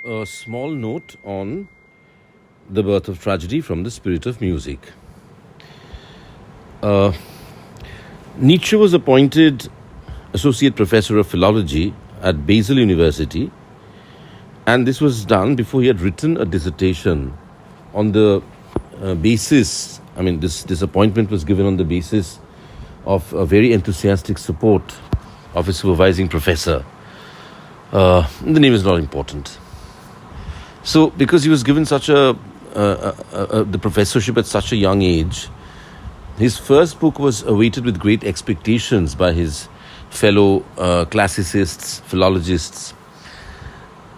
A small note on the birth of tragedy from the spirit of music. Nietzsche was appointed associate professor of philology at Basel University, and this was done before he had written a dissertation on the basis. This appointment was given on the basis of a very enthusiastic support of his supervising professor. The name is not important. So, because he was given such the professorship at such a young age, his first book was awaited with great expectations by his fellow classicists, philologists.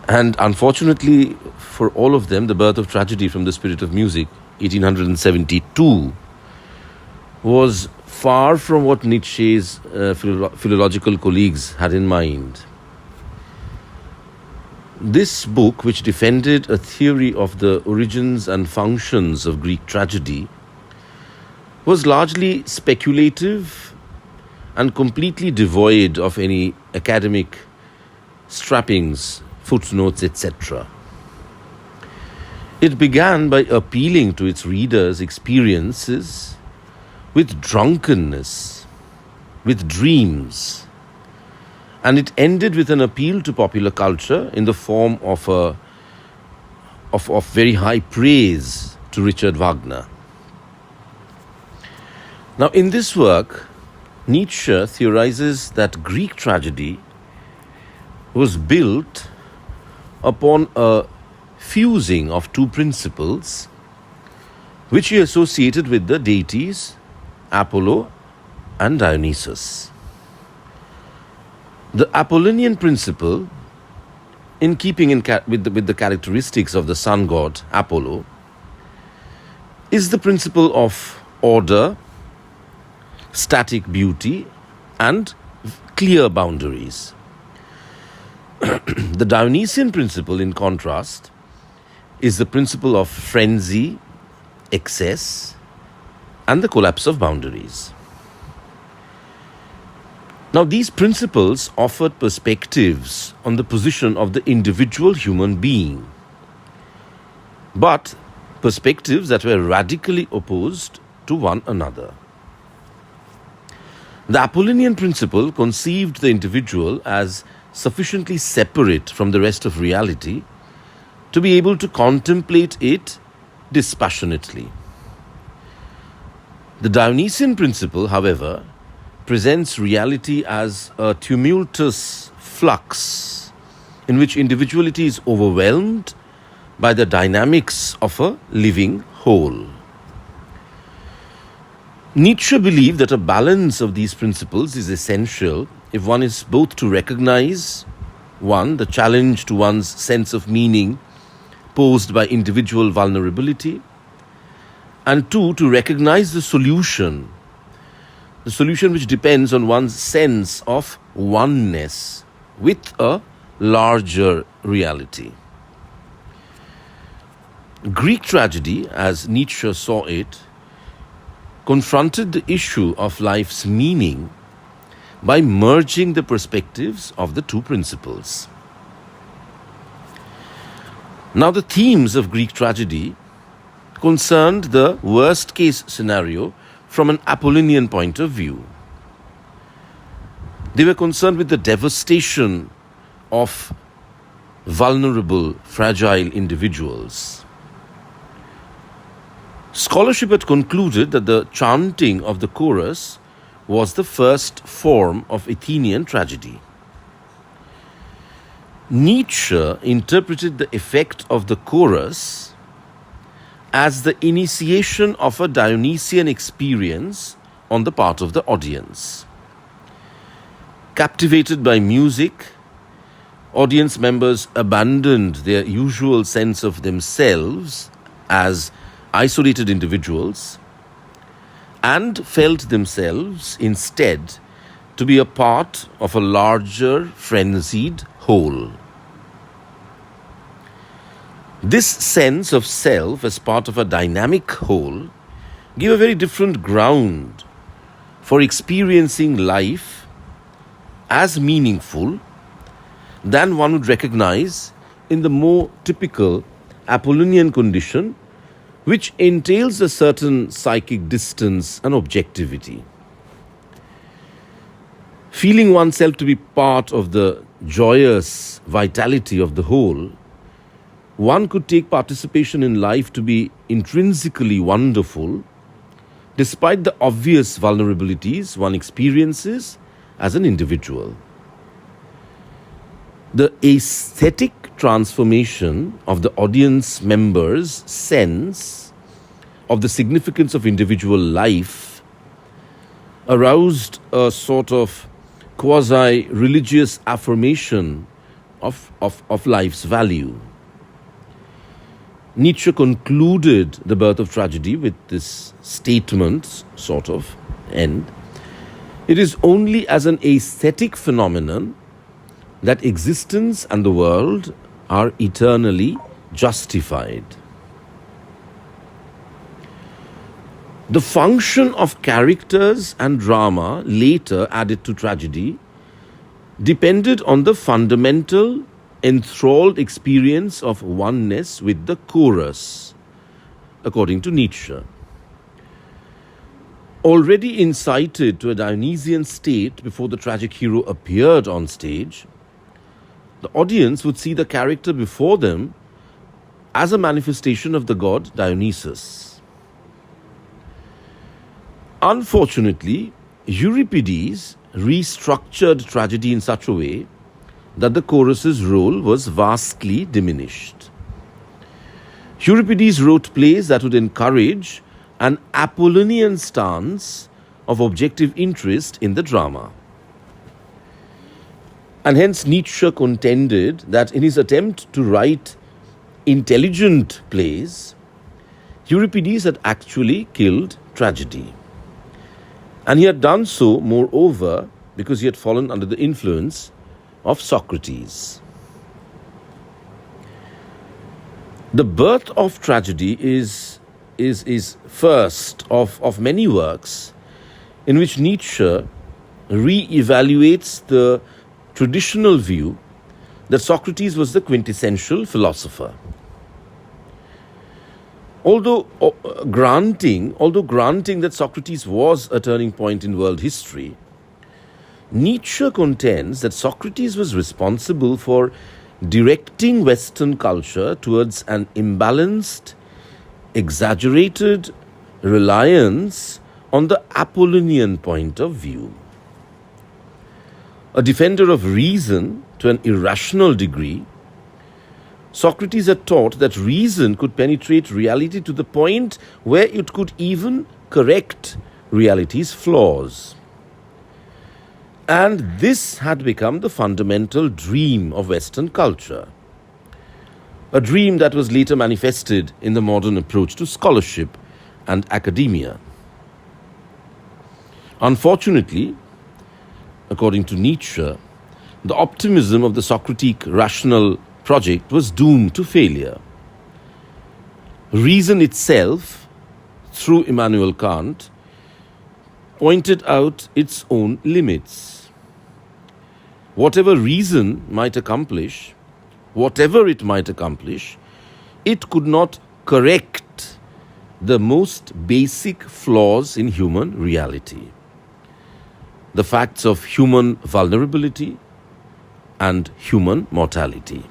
And unfortunately for all of them, The Birth of Tragedy from the Spirit of Music, 1872, was far from what Nietzsche's philological colleagues had in mind. This book, which defended a theory of the origins and functions of Greek tragedy, was largely speculative and completely devoid of any academic strappings, footnotes, etc. It began by appealing to its readers' experiences with drunkenness, with dreams, and it ended with an appeal to popular culture in the form of very high praise to Richard Wagner. Now, in this work, Nietzsche theorizes that Greek tragedy was built upon a fusing of two principles which he associated with the deities Apollo and Dionysus. The Apollonian principle, in keeping with the characteristics of the sun god Apollo, is the principle of order, static beauty, and clear boundaries. The Dionysian principle, in contrast, is the principle of frenzy, excess, and the collapse of boundaries. Now, these principles offered perspectives on the position of the individual human being, but perspectives that were radically opposed to one another. The Apollonian principle conceived the individual as sufficiently separate from the rest of reality to be able to contemplate it dispassionately. The Dionysian principle, however, presents reality as a tumultuous flux in which individuality is overwhelmed by the dynamics of a living whole. Nietzsche believed that a balance of these principles is essential if one is both to recognize, one, the challenge to one's sense of meaning posed by individual vulnerability, and two, to recognize the solution which depends on one's sense of oneness with a larger reality. Greek tragedy, as Nietzsche saw it, confronted the issue of life's meaning by merging the perspectives of the two principles. Now, the themes of Greek tragedy concerned the worst-case scenario from an Apollonian point of view. They were concerned with the devastation of vulnerable, fragile individuals. Scholarship had concluded that the chanting of the chorus was the first form of Athenian tragedy. Nietzsche interpreted the effect of the chorus as the initiation of a Dionysian experience on the part of the audience. Captivated by music, audience members abandoned their usual sense of themselves as isolated individuals and felt themselves instead to be a part of a larger, frenzied whole. This sense of self as part of a dynamic whole gave a very different ground for experiencing life as meaningful than one would recognize in the more typical Apollonian condition, which entails a certain psychic distance and objectivity. Feeling oneself to be part of the joyous vitality of the whole, one could take participation in life to be intrinsically wonderful, despite the obvious vulnerabilities one experiences as an individual. The aesthetic transformation of the audience members' sense of the significance of individual life aroused a sort of quasi-religious affirmation of life's value. Nietzsche concluded The Birth of Tragedy with this statement, sort of, end. It is only as an aesthetic phenomenon that existence and the world are eternally justified. The function of characters and drama later added to tragedy depended on the fundamental, enthralled experience of oneness with the chorus, according to Nietzsche. Already incited to a Dionysian state before the tragic hero appeared on stage, the audience would see the character before them as a manifestation of the god Dionysus. Unfortunately, Euripides restructured tragedy in such a way that the chorus's role was vastly diminished. Euripides wrote plays that would encourage an Apollonian stance of objective interest in the drama. And hence Nietzsche contended that in his attempt to write intelligent plays, Euripides had actually killed tragedy. And he had done so, moreover, because he had fallen under the influence of Socrates. The Birth of Tragedy is first of many works in which Nietzsche re-evaluates the traditional view that Socrates was the quintessential philosopher. Although granting that Socrates was a turning point in world history, Nietzsche contends that Socrates was responsible for directing Western culture towards an imbalanced, exaggerated reliance on the Apollonian point of view. A defender of reason to an irrational degree, Socrates had taught that reason could penetrate reality to the point where it could even correct reality's flaws. And this had become the fundamental dream of Western culture. A dream that was later manifested in the modern approach to scholarship and academia. Unfortunately, according to Nietzsche, the optimism of the Socratic rational project was doomed to failure. Reason itself, through Immanuel Kant, pointed out its own limits. Whatever reason might accomplish, it could not correct the most basic flaws in human reality. The facts of human vulnerability and human mortality.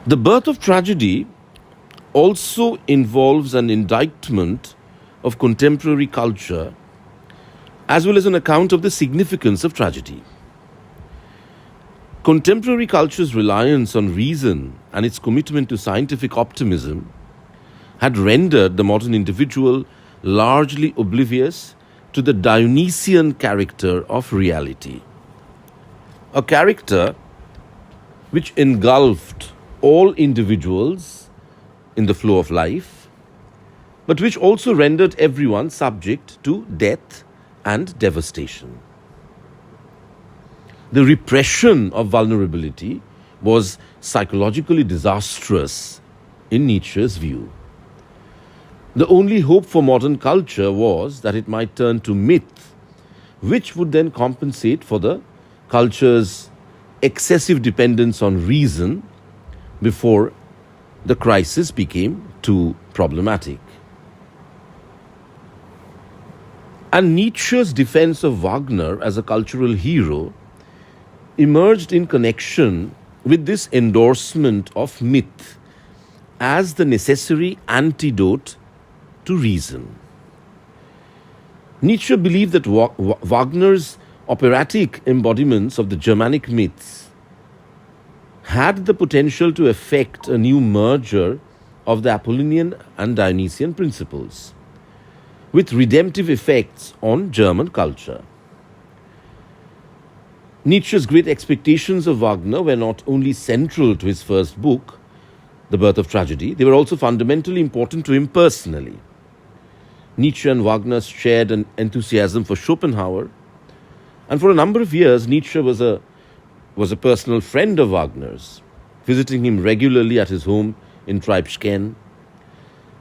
The Birth of Tragedy also involves an indictment of contemporary culture as well as an account of the significance of tragedy. Contemporary culture's reliance on reason and its commitment to scientific optimism had rendered the modern individual largely oblivious to the Dionysian character of reality. A character which engulfed all individuals in the flow of life, but which also rendered everyone subject to death and devastation. The repression of vulnerability was psychologically disastrous in Nietzsche's view. The only hope for modern culture was that it might turn to myth, which would then compensate for the culture's excessive dependence on reason before the crisis became too problematic. And Nietzsche's defense of Wagner as a cultural hero emerged in connection with this endorsement of myth as the necessary antidote to reason. Nietzsche believed that Wagner's operatic embodiments of the Germanic myths had the potential to effect a new merger of the Apollonian and Dionysian principles, with redemptive effects on German culture. Nietzsche's great expectations of Wagner were not only central to his first book, The Birth of Tragedy, they were also fundamentally important to him personally. Nietzsche and Wagner shared an enthusiasm for Schopenhauer, and for a number of years, Nietzsche was a personal friend of Wagner's, visiting him regularly at his home in Treibschen.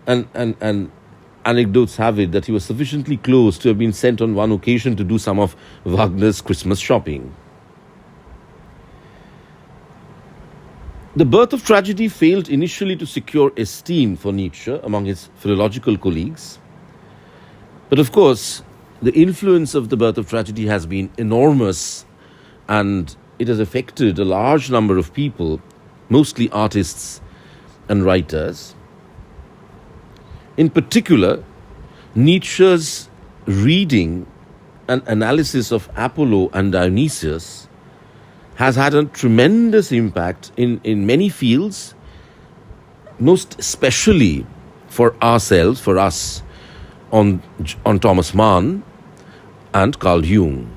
And anecdotes have it that he was sufficiently close to have been sent on one occasion to do some of Wagner's Christmas shopping. The Birth of Tragedy failed initially to secure esteem for Nietzsche among his philological colleagues. But of course, the influence of The Birth of Tragedy has been enormous, and it has affected a large number of people, mostly artists and writers. In particular, Nietzsche's reading and analysis of Apollo and Dionysius has had a tremendous impact in many fields, most especially for ourselves, for us, on Thomas Mann and Carl Jung.